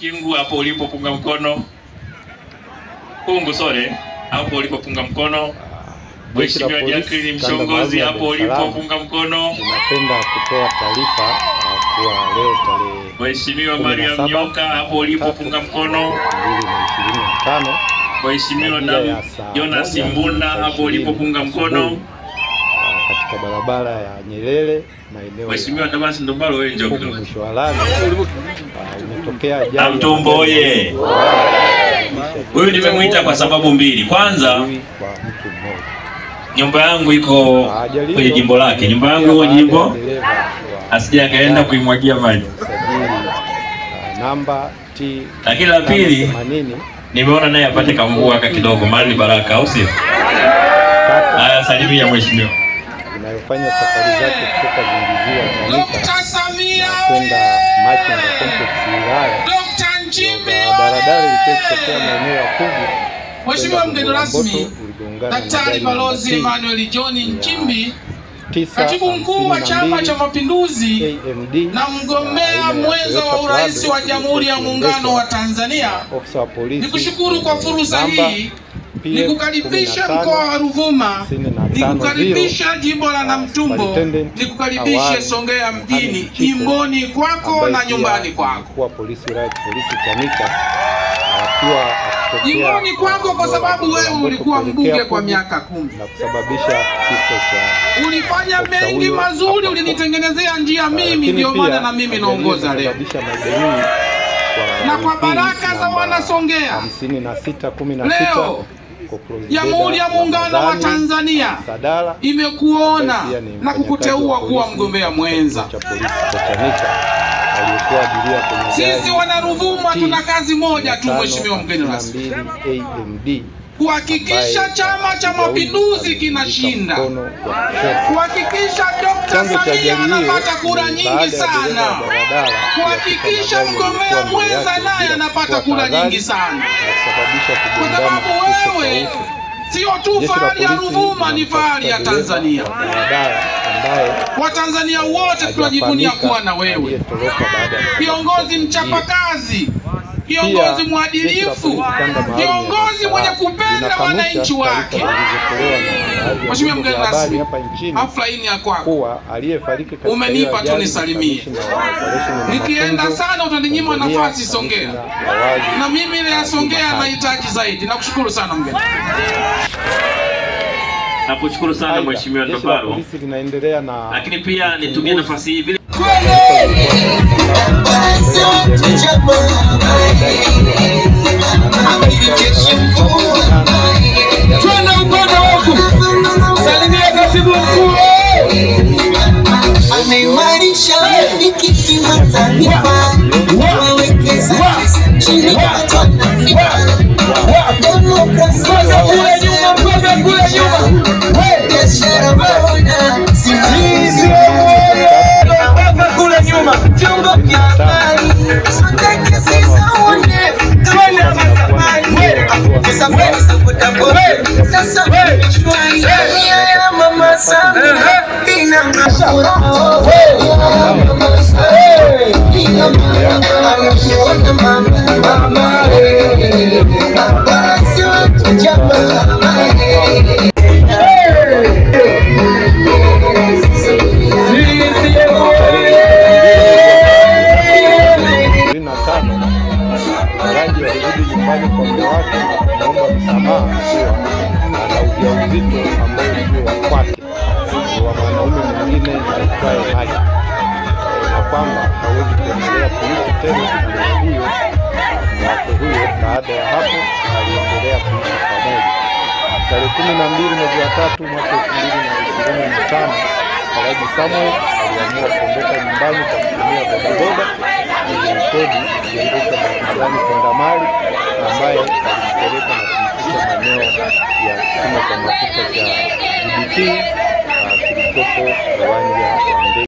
Kingu hapo ulipopunga mkono. Kungu sore hapo ulipopunga mkono. Mheshimiwa Jacqueline Mshongozi hapo ulipopunga mkono. Napenda kutoa taarifa kwa leo tarehe Mheshimiwa Mariam Nyoka hapo ulipopunga mkono. 2025. Mheshimiwa Jonas Mbunda hapo ulipopunga mkono. Katika barabara ya Nyerere maeneo. Mheshimiwa Damas Ndombalo wewe njoo kidogo. Mwisho wa lami imetokea ajali. Mtombo oye. Huyu nimemuita kwa sababu mbili. Kwanza, nyumba yangu iko kwenye jimbo lake. Nyumba yangu iko jimbo asije akaenda kuimwagia maji. Namba T. Lakini la pili, nimeona naye apate kamvua kidogo, maana ni baraka au sio? Haya, salimia mheshimiwa. Inayofanya safari zake kutoka Zingiziwa Dr. Samia kwenda Machinga Complex wilaya. Dr. Nchimbi daradara ilitokea maeneo ya Pugu. Mheshimiwa mgeni rasmi Daktari Balozi Emmanuel John Nchimbi, Katibu Mkuu wa Chama cha Mapinduzi na mgombea mwenza wa urais wa Jamhuri ya Muungano wa Tanzania, nikushukuru kwa fursa hii. Nikukaribisha mkoa wa Ruvuma, nikukaribisha jimbo la Namtumbo, nikukaribishe Songea mjini, jimboni kwako na nyumbani kwako. Jimboni kwako kwa sababu wewe ulikuwa mbunge kwa miaka 10 na kusababisha kifo cha. Ulifanya mengi mazuri, ulinitengenezea njia mimi, ndio maana na mimi naongoza leo. Na kwa baraka za wana Songea 56-16 leo Jamhuri ya Muungano wa Tanzania imekuona na kukuteua kuwa mgombea mwenza. Sisi wana Ruvuma tuna kazi moja tu mheshimiwa mgeni rasmi, kuhakikisha Chama cha Mapinduzi kinashinda, kuhakikisha Dr. Samia anapata kura nyingi sana, kuhakikisha mgombea mwenza naye anapata kura nyingi sana, kwa sababu wewe sio tu fahari ya Ruvuma, ni fahari ya Tanzania. Watanzania wote tunajivunia kuwa na wewe, kiongozi mchapakazi, kiongozi mwadilifu, kiongozi mwenye kupenda wananchi wake. Mheshimiwa mgeni rasmi, hafla hii ya kwako, umenipa tu nisalimie. Nikienda sana utaninyima nafasi Songea, na mimi ile ya Songea nahitaji zaidi. Nakushukuru sana mgeni. Nakushukuru sana mheshimiwa Ndombalo. Lakini pia nitumie nafasi hii vile twende upande wako. Salimia katibu mkuu. Ameimarisha rafiki kimataifa, wawekeza chini ya demokrasia kule nyuma, biashara bora sisi kule nyuma, chombo cha habari sote kesi zaone kama safari za kutambua sasa Tanzania ya mama Samia ina furaha Raji alirudi nyumbani kwa mume wake na kuomba msamaha kuwa ana ujauzito ambao sio wa kwake, ni wa mwanaume mwingine aitwaye Haji, na kwamba hawezi kuendelea kuishi tena na huyo wake huyo. Baada ya hapo aliendelea kuishi pamoja. Tarehe 12 mwezi wa 3 mwaka 2025, Haji Samuel aliamua kuondoka nyumbani kwa kutumia bodaboda kodi kuendesha barabarani kwenda Mali, ambaye alimpeleka na kumfikisha maeneo ya kisima cha mafuta cha GBT kilichopo uwanja wa ndege.